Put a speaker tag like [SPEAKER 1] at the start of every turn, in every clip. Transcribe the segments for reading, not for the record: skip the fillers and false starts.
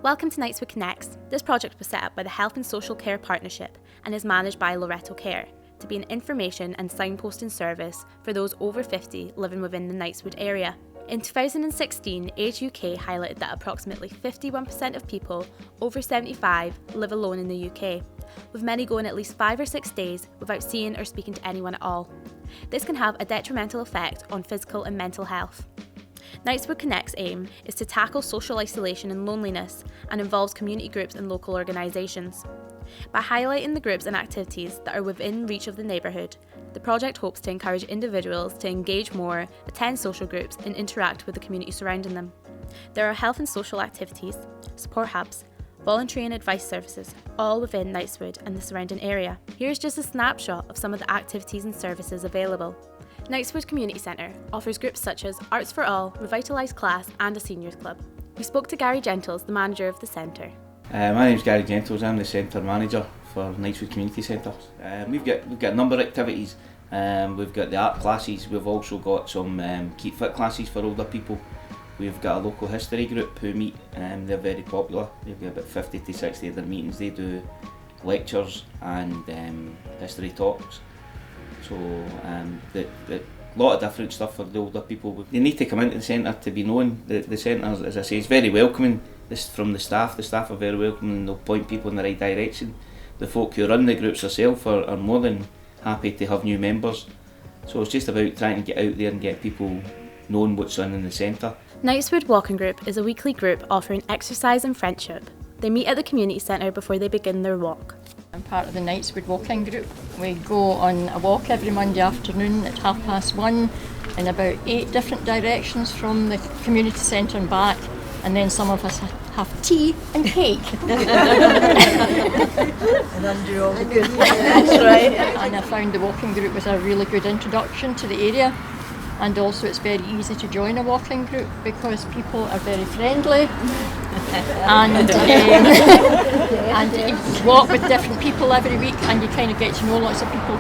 [SPEAKER 1] Welcome to Knightswood Connects. This project was set up by the Health and Social Care Partnership and is managed by Loretto Care to be an information and signposting service for those over 50 living within the Knightswood area. In 2016, Age UK highlighted that approximately 51% of people over 75 live alone in the UK, with many going at least 5 or 6 days without seeing or speaking to anyone at all. This can have a detrimental effect on physical and mental health. Knightswood Connects' aim is to tackle social isolation and loneliness and involves community groups and local organisations. By highlighting the groups and activities that are within reach of the neighbourhood, the project hopes to encourage individuals to engage more, attend social groups and interact with the community surrounding them. There are health and social activities, support hubs, voluntary and advice services, all within Knightswood and the surrounding area. Here's just a snapshot of some of the activities and services available. Knightswood Community Centre offers groups such as Arts for All, Revitalised Class and a Seniors Club. We spoke to Gary Gentles, the manager of the centre.
[SPEAKER 2] My name's Gary Gentles, I'm the centre manager for Knightswood Community Centre. We've got a number of activities. We've got the art classes, we've also got some keep fit classes for older people. We've got a local history group who meet, they're very popular. They've got about 50 to 60 of their meetings. They do lectures and history talks. So a lot of different stuff for the older people. They need to come into the centre to be known. The centre, as I say, is very welcoming. From the staff are very welcoming and they'll point people in the right direction. The folk who run the groups themselves are more than happy to have new members. So it's just about trying to get out there and get people knowing what's on in the centre.
[SPEAKER 1] Knightswood Walking Group is a weekly group offering exercise and friendship. They meet at the community centre before they begin their walk.
[SPEAKER 3] I'm part of the Knightswood Walking Group. We go on a walk every Monday afternoon at 1:30 in about 8 different directions from the community centre and back, and then some of us have tea and cake.
[SPEAKER 4] And undo all the good.
[SPEAKER 3] That's right. And I found the walking group was a really good introduction to the area, and also it's very easy to join a walking group because people are very friendly. And you walk with different people every week and you kind of get to know lots of people.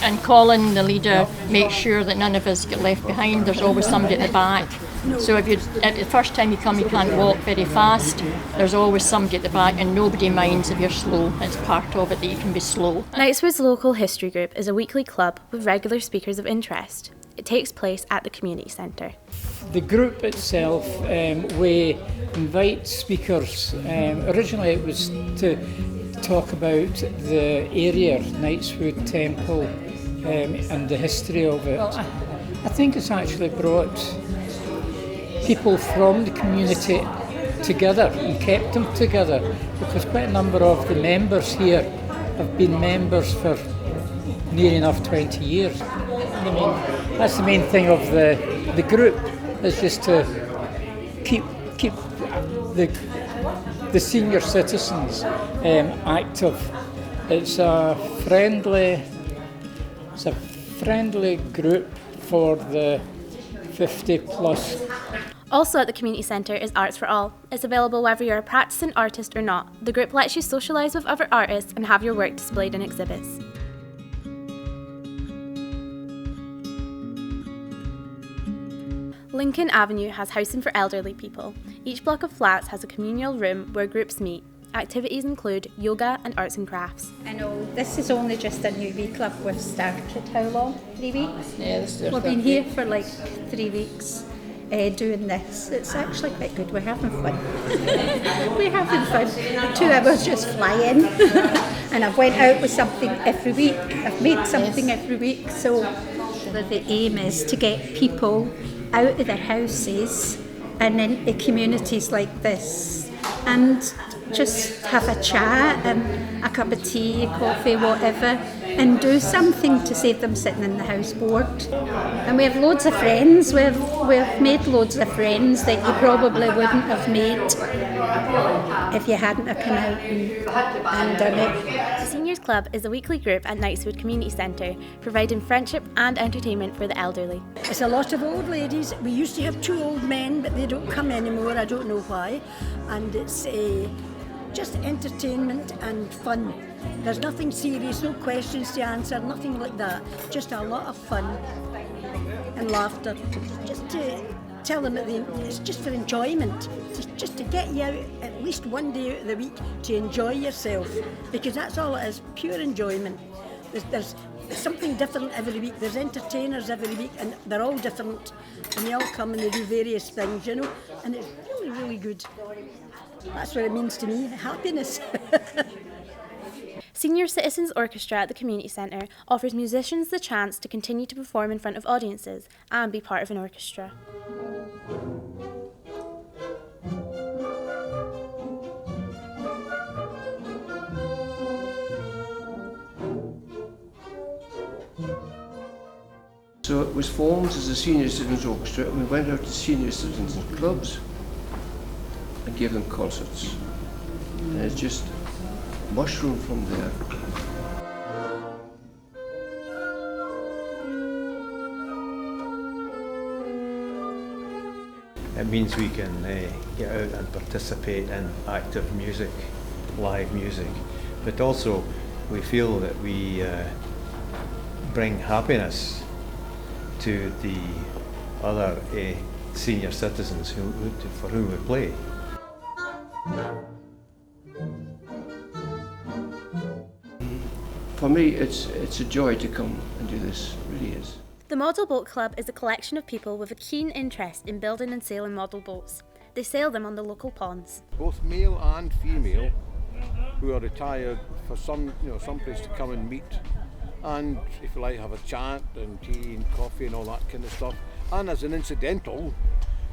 [SPEAKER 3] And Colin, the leader, makes sure that none of us get left behind. There's always somebody at the back. So if the first time you come you can't walk very fast, there's always somebody at the back and nobody minds if you're slow. It's part of it that you can be slow.
[SPEAKER 1] Knightswood's local history group is a weekly club with regular speakers of interest. It takes place at the community centre.
[SPEAKER 5] The group itself, we invite speakers. Originally it was to talk about the area, Knightswood Temple, and the history of it. Well, I think it's actually brought people from the community together and kept them together, because quite a number of the members here have been members for near enough 20 years. That's the main thing of the group, is just to keep the senior citizens active. It's a friendly group for the 50 plus.
[SPEAKER 1] Also at the community centre is Arts for All. It's available whether you're a practising artist or not. The group lets you socialise with other artists and have your work displayed in exhibits. Lincoln Avenue has housing for elderly people. Each block of flats has a communal room where groups meet. Activities include yoga and arts and crafts.
[SPEAKER 6] I know this is only just a new wee club. We've started how long? 3 weeks?
[SPEAKER 3] Yeah,
[SPEAKER 6] we've been here for like 3 weeks doing this. It's actually quite good. We're having fun. We're having fun. 2 hours just flying. And I've went out with something every week. I've made something every week. So the aim is to get people out of their houses and into communities like this and just have a chat and a cup of tea, coffee, whatever, and do something to save them sitting in the house bored. And we have loads of friends. We've made loads of friends that you probably wouldn't have made if you hadn't have come out and done it.
[SPEAKER 1] The Seniors Club is a weekly group at Knightswood Community Centre, providing friendship and entertainment for the elderly.
[SPEAKER 4] It's a lot of old ladies. We used to have 2 old men, but they don't come anymore. I don't know why. And it's just entertainment and fun. There's nothing serious, no questions to answer, nothing like that. Just a lot of fun and laughter. Just to tell them that it's just for enjoyment, just to get you out at least one day out of the week to enjoy yourself, because that's all it is, pure enjoyment. There's something different every week. There's entertainers every week, and they're all different, and they all come and they do various things, you know, and it's really, really good. That's what it means to me, happiness.
[SPEAKER 1] Senior Citizens Orchestra at the Community Centre offers musicians the chance to continue to perform in front of audiences and be part of an orchestra.
[SPEAKER 7] So it was formed as a Senior Citizens Orchestra, and we went out to senior citizens clubs and gave them concerts. And it's just mushroomed from there.
[SPEAKER 8] It means we can get out and participate in active music, live music, but also we feel that we bring happiness to the other senior citizens for whom we play.
[SPEAKER 7] For me, it's a joy to come and do this, it really is.
[SPEAKER 1] The Model Boat Club is a collection of people with a keen interest in building and sailing model boats. They sail them on the local ponds.
[SPEAKER 9] Both male and female who are retired for some place to come and meet, and if you like have a chat and tea and coffee and all that kind of stuff. And as an incidental,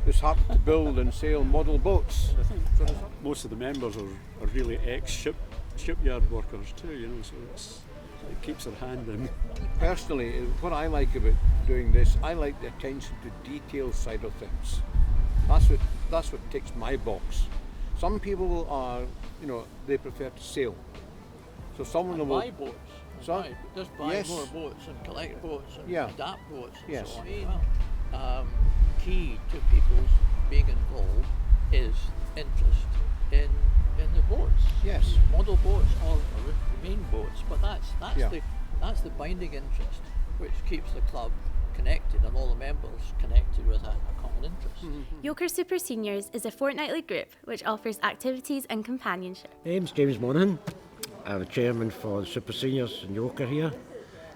[SPEAKER 9] just happen to build and sail model boats.
[SPEAKER 10] I think most of the members are really ex-shipyard workers too, you know, so it keeps their hand in.
[SPEAKER 9] Personally, what I like about doing this, I like the attention to detail side of things. That's what ticks my box. Some people are, they prefer to sail. So some of them will
[SPEAKER 11] buy boats.
[SPEAKER 9] Sorry?
[SPEAKER 11] Just buy more boats and collect boats and adapt boats and so on. Key to people's being involved is interest in the boats.
[SPEAKER 9] Yes.
[SPEAKER 11] Model boats or remain boats, but that's the binding interest which keeps the club connected and all the members connected with a common interest.
[SPEAKER 1] Yoker Super Seniors is a fortnightly group which offers activities and companionship.
[SPEAKER 12] My name's James Monaghan. I'm the chairman for the Super Seniors in Yoker here,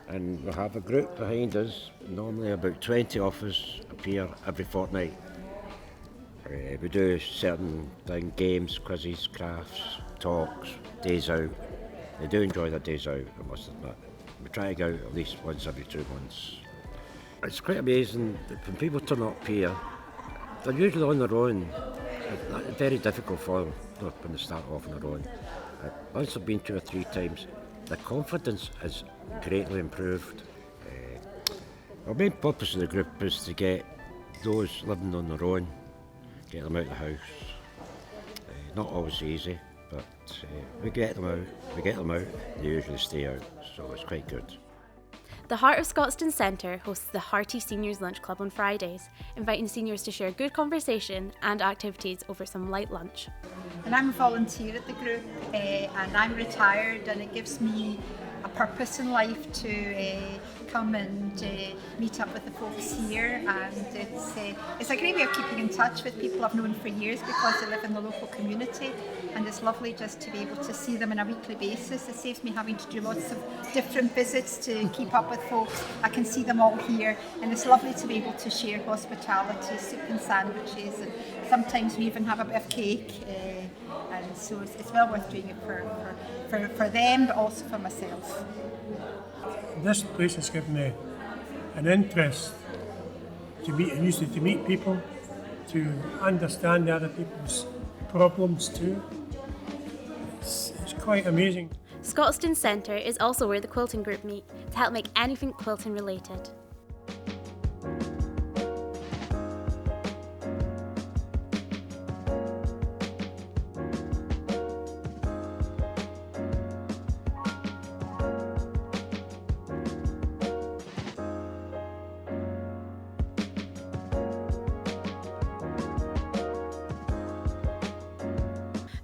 [SPEAKER 12] and we have a group behind us. Normally about 20 of us appear every fortnight. We do certain things, games, quizzes, crafts, talks, days out. They do enjoy their days out, I must admit. We try to go out at least once every 2 months. It's quite amazing that when people turn up here, they're usually on their own. It's very difficult for them when they start off on their own. Once I've been 2 or 3 times, the confidence is greatly improved. Our main purpose of the group is to get those living on their own, get them out of the house. Not always easy, but we get them out, they usually stay out, so it's quite good.
[SPEAKER 1] The Heart of Scotstoun Centre hosts the Hearty Seniors Lunch Club on Fridays, inviting seniors to share good conversation and activities over some light lunch.
[SPEAKER 6] And I'm a volunteer at the group, and I'm retired, and it gives me a purpose in life to come and meet up with the folks here, and it's a great way of keeping in touch with people I've known for years because they live in the local community, and it's lovely just to be able to see them on a weekly basis. It saves me having to do lots of different visits to keep up with folks. I can see them all here, and it's lovely to be able to share hospitality, soup and sandwiches, and sometimes we even have a bit of cake, and so it's well worth doing it for them, but also for myself.
[SPEAKER 13] This place has given me an interest to meet people, to understand other people's problems too. It's quite amazing.
[SPEAKER 1] Scotstoun Centre is also where the quilting group meet to help make anything quilting related.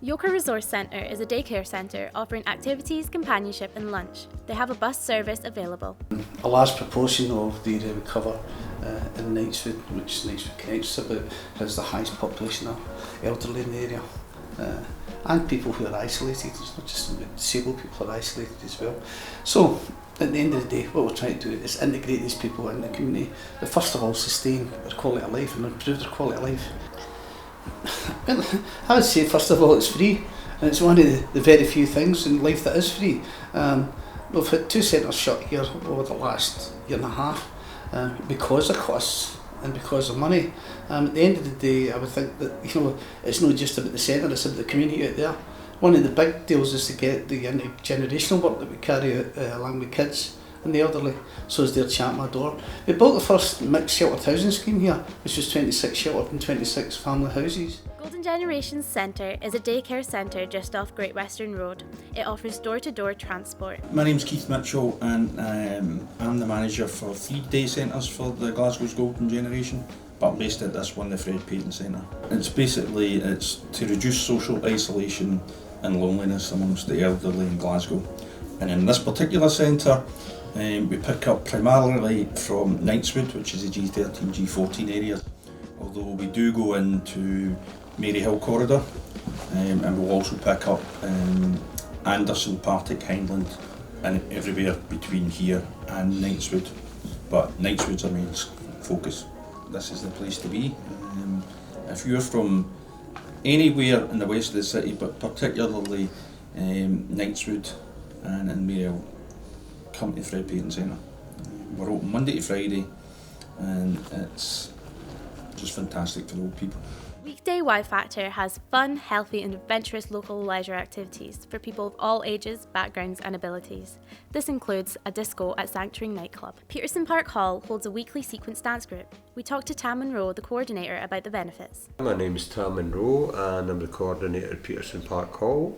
[SPEAKER 1] Yoker Resource Centre is a daycare centre offering activities, companionship and lunch. They have a bus service available.
[SPEAKER 14] A large proportion of the area we cover in Knightswood, which Knightswood Connects about, has the highest population of elderly in the area. And people who are isolated. It's not just disabled people are isolated as well. So at the end of the day, what we're trying to do is integrate these people in the community, but first of all sustain their quality of life and improve their quality of life. I would say first of all it's free, and it's one of the very few things in life that is free. We've had 2 centres shut here over the last year and a half because of costs and because of money. At the end of the day, I would think that it's not just about the centre, it's about the community out there. One of the big deals is to get the intergenerational work that we carry out along with kids and the elderly, so as they're chatting my door. We built the first mixed sheltered housing scheme here, which was 26 sheltered and 26 family houses.
[SPEAKER 1] Golden Generations Centre is a daycare centre just off Great Western Road. It offers door-to-door transport.
[SPEAKER 15] My name's Keith Mitchell, and I'm the manager for 3 day centres for the Glasgow's Golden Generation, but I'm based at this one, the Fred Payton Centre. It's to reduce social isolation and loneliness amongst the elderly in Glasgow. And in this particular centre, we pick up primarily from Knightswood, which is the G13, G14 area, although we do go into Mary Hill corridor, and we'll also pick up Anderson, Partick, Hindland, and everywhere between here and Knightswood, but Knightswood's our main focus. This is the place to be. If you're from anywhere in the west of the city, but particularly Knightswood and in Mary Hill, come to Fred Payton Centre. We're open Monday to Friday, and it's just fantastic for old people.
[SPEAKER 1] Weekday Wow Factor has fun, healthy and adventurous local leisure activities for people of all ages, backgrounds and abilities. This includes a disco at Sanctuary Nightclub. Peterson Park Hall holds a weekly sequence dance group. We talked to Tam Munro, the coordinator, about the benefits.
[SPEAKER 16] My name is Tam Munro and I'm the coordinator at Peterson Park Hall,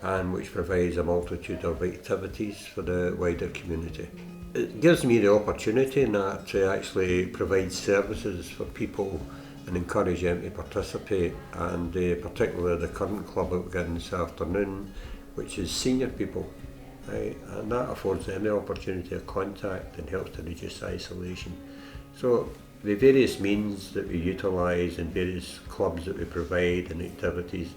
[SPEAKER 16] and which provides a multitude of activities for the wider community. It gives me the opportunity to actually provide services for people and encourage them to participate, and particularly the current club that we're getting this afternoon, which is senior people, right? And that affords them the opportunity of contact and helps to reduce isolation. So the various means that we utilise and various clubs that we provide and activities,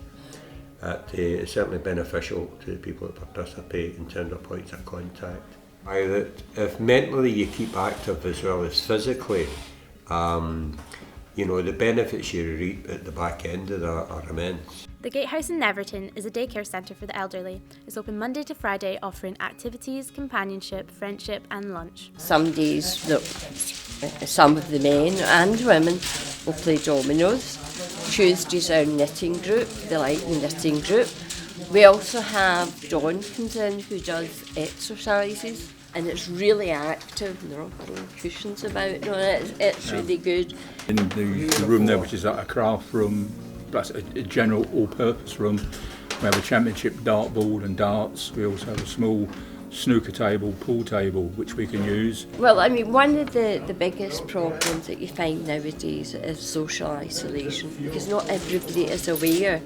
[SPEAKER 16] it's certainly beneficial to the people that participate in terms of points of contact. If mentally you keep active as well as physically, the benefits you reap at the back end of that are immense.
[SPEAKER 1] The Gatehouse in Netherton is a daycare centre for the elderly. It's open Monday to Friday, offering activities, companionship, friendship and lunch.
[SPEAKER 17] Some days, some of the men and women will play dominoes. Tuesdays our knitting group, the light knitting group. We also have Dawn comes in who does exercises, and it's really active, and they're all throwing cushions about, it's really good.
[SPEAKER 18] In the room there, which is like a craft room, plus a general all-purpose room, we have a championship dartboard and darts. We also have a small snooker table, pool table, which we can use.
[SPEAKER 17] Well, I mean, one of the biggest problems that you find nowadays is social isolation, because not everybody is aware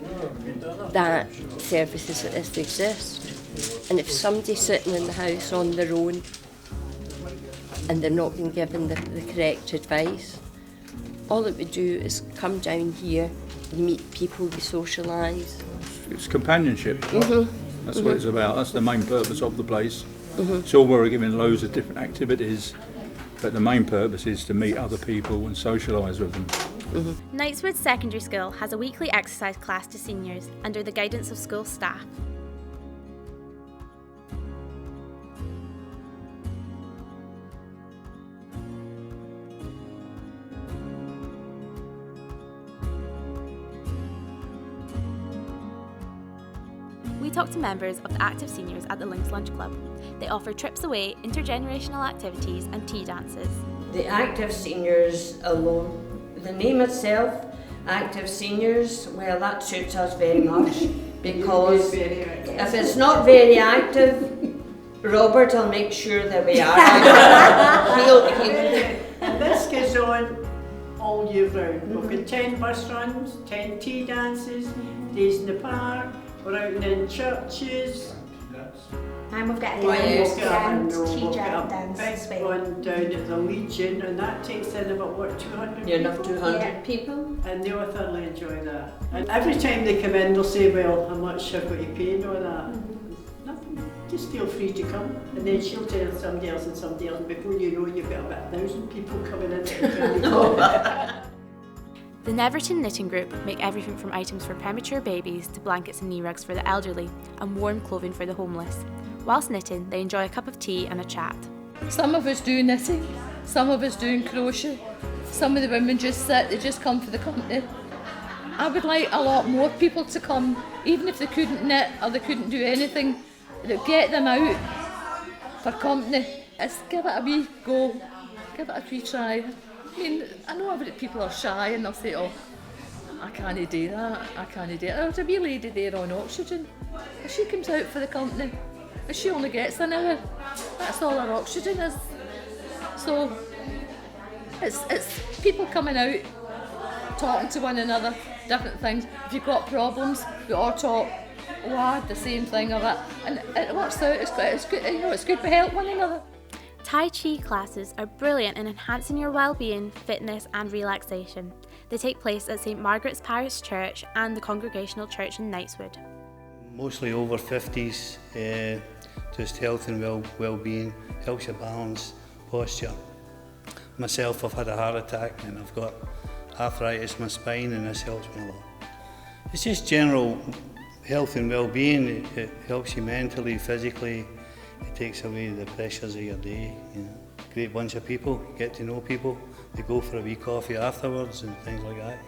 [SPEAKER 17] that services like this exist. And if somebody's sitting in the house on their own and they're not being given the correct advice, all that we do is come down here, you meet people, you socialise.
[SPEAKER 18] It's companionship. Mm-hmm. That's what it's about. That's the main purpose of the place.
[SPEAKER 17] Mm-hmm.
[SPEAKER 18] So we're giving loads of different activities, but the main purpose is to meet other people and socialise with them.
[SPEAKER 17] Mm-hmm.
[SPEAKER 1] Knightswood Secondary School has a weekly exercise class to seniors under the guidance of school staff. We talked to members of the active seniors at the Links Lunch Club. They offer trips away, intergenerational activities and tea dances.
[SPEAKER 19] The active seniors alone, the name itself, active seniors, well that suits us very much because if it's not very active, Robert will make sure that we are active.
[SPEAKER 20] And this goes on all year round. We've got 10 bus runs, 10 tea dances, days in the park, we're out in churches,
[SPEAKER 6] And we've got a dance as well.
[SPEAKER 20] One down at the Legion, and that takes in about 200
[SPEAKER 19] You're
[SPEAKER 20] people?
[SPEAKER 19] enough 200 people.
[SPEAKER 20] And they all thoroughly enjoy that. And every time they come in, they'll say, well, how much I've got to pay and all that. Nothing, just feel free to come. And then she'll tell somebody else, and before you know, you've got about 1,000 people coming in.
[SPEAKER 1] The Netherton Knitting Group make everything from items for premature babies to blankets and knee rugs for the elderly and warm clothing for the homeless. Whilst knitting, they enjoy a cup of tea and a chat.
[SPEAKER 21] Some of us do knitting, some of us doing crochet, some of the women just sit, they just come for the company. I would like a lot more people to come, even if they couldn't knit or they couldn't do anything, get them out for company. Let's give it a wee go, give it a wee try. I mean, I know people are shy and they'll say, oh, I can't do that, I can't do that. There's a wee lady there on oxygen, if she comes out for the company, if she only gets an hour, that's all her oxygen is. So, it's people coming out, talking to one another, different things. If you've got problems, we all talk, the same thing or that, and it works out, it's good, it's good to help one another.
[SPEAKER 1] Tai Chi classes are brilliant in enhancing your well-being, fitness and relaxation. They take place at St Margaret's Parish Church and the Congregational Church in Knightswood.
[SPEAKER 22] Mostly over 50s, just health and well-being, helps you balance posture. Myself, I've had a heart attack and I've got arthritis in my spine, and this helps me a lot. It's just general health and well-being. It helps you mentally, physically. It takes away the pressures of your day. Great bunch of people, get to know people. They go for a wee coffee afterwards and things like that.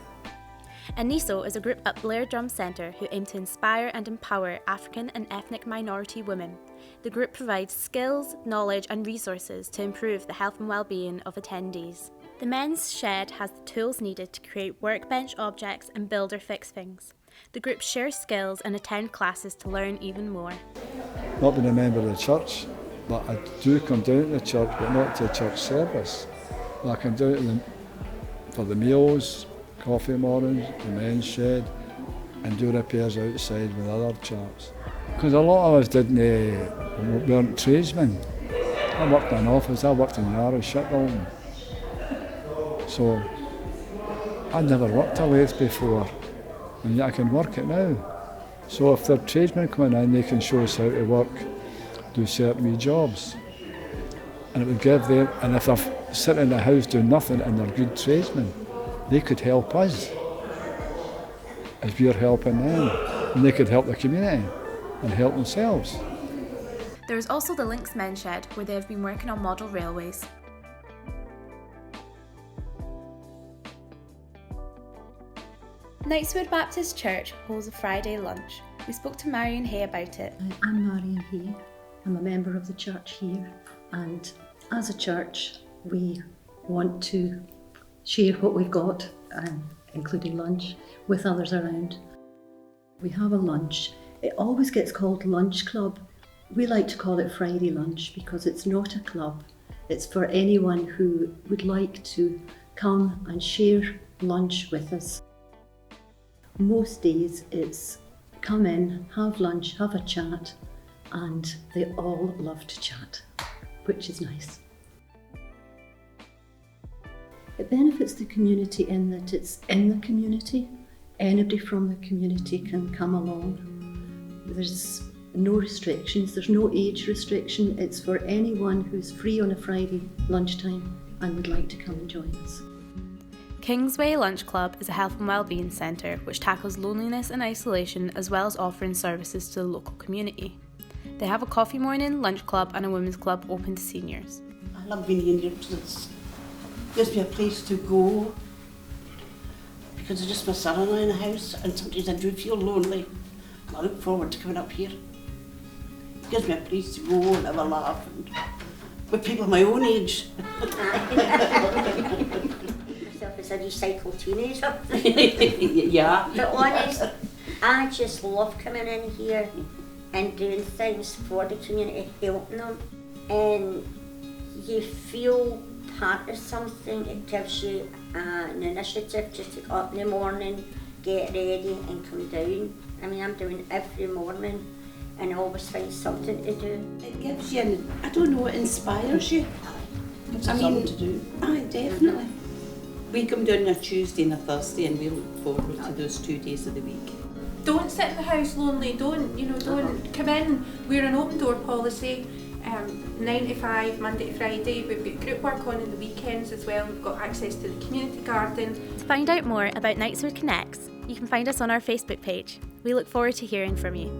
[SPEAKER 1] ANISO is a group at Blair Drum Centre who aim to inspire and empower African and ethnic minority women. The group provides skills, knowledge and resources to improve the health and well-being of attendees. The men's shed has the tools needed to create workbench objects and build or fix things. The group shares skills and attend classes to learn even more.
[SPEAKER 23] Not being a member of the church, but I do come down to the church, but not to a church service. I come down to them for the meals, coffee mornings, the men's shed, and do repairs outside with other chaps. Because a lot of us weren't tradesmen. I worked in an office, I worked in the Irish shipbuilding. So I'd never worked a lathe before, and yet I can work it now. So if they're tradesmen coming in, they can show us how to work, do certain wee jobs. And it would give them, and if they're sitting in the house doing nothing and they're good tradesmen, they could help us as we're helping them. And they could help the community and help themselves.
[SPEAKER 1] There is also the Links Men's Shed, where they have been working on model railways. Knightswood Baptist Church holds a Friday lunch. We spoke to Marion Hay about it.
[SPEAKER 24] I'm Marion Hay. I'm a member of the church here, and as a church we want to share what we've got, including lunch, with others around. We have a lunch. It always gets called Lunch Club. We like to call it Friday lunch because it's not a club. It's for anyone who would like to come and share lunch with us. Most days it's come in, have lunch, have a chat, and they all love to chat, which is nice. It benefits the community in that it's in the community. Anybody from the community can come along. There's no restrictions, there's no age restriction. It's for anyone who's free on a Friday lunchtime and would like to come and join us.
[SPEAKER 1] Kingsway Lunch Club is a health and wellbeing centre which tackles loneliness and isolation as well as offering services to the local community. They have a coffee morning, lunch club and a women's club open to seniors.
[SPEAKER 25] I love being in here because it gives me a place to go, because it's just my son and I in the house, and sometimes I do feel lonely. I look forward to coming up here. It gives me a place to go and have a laugh and with people my own age.
[SPEAKER 6] As a recycled teenager.
[SPEAKER 25] Yeah.
[SPEAKER 6] But honest, I just love coming in here and doing things for the community, helping them. And you feel part of something. It gives you an initiative just to get up in the morning, get ready and come down. I mean, I'm doing every morning
[SPEAKER 2] and always find something to do.
[SPEAKER 25] It gives you, I don't know, it inspires you.
[SPEAKER 3] Gives
[SPEAKER 25] I
[SPEAKER 3] you
[SPEAKER 25] mean,
[SPEAKER 3] something to do.
[SPEAKER 25] Aye, definitely.
[SPEAKER 3] We come down on a Tuesday and a Thursday and we look forward to those 2 days of the week.
[SPEAKER 4] Don't sit in the house lonely, don't come in. We're an open door policy, 9 to 5, Monday to Friday. We've got group work on in the weekends as well. We've got access to the community garden.
[SPEAKER 1] To find out more about Knightswood Connects, you can find us on our Facebook page. We look forward to hearing from you.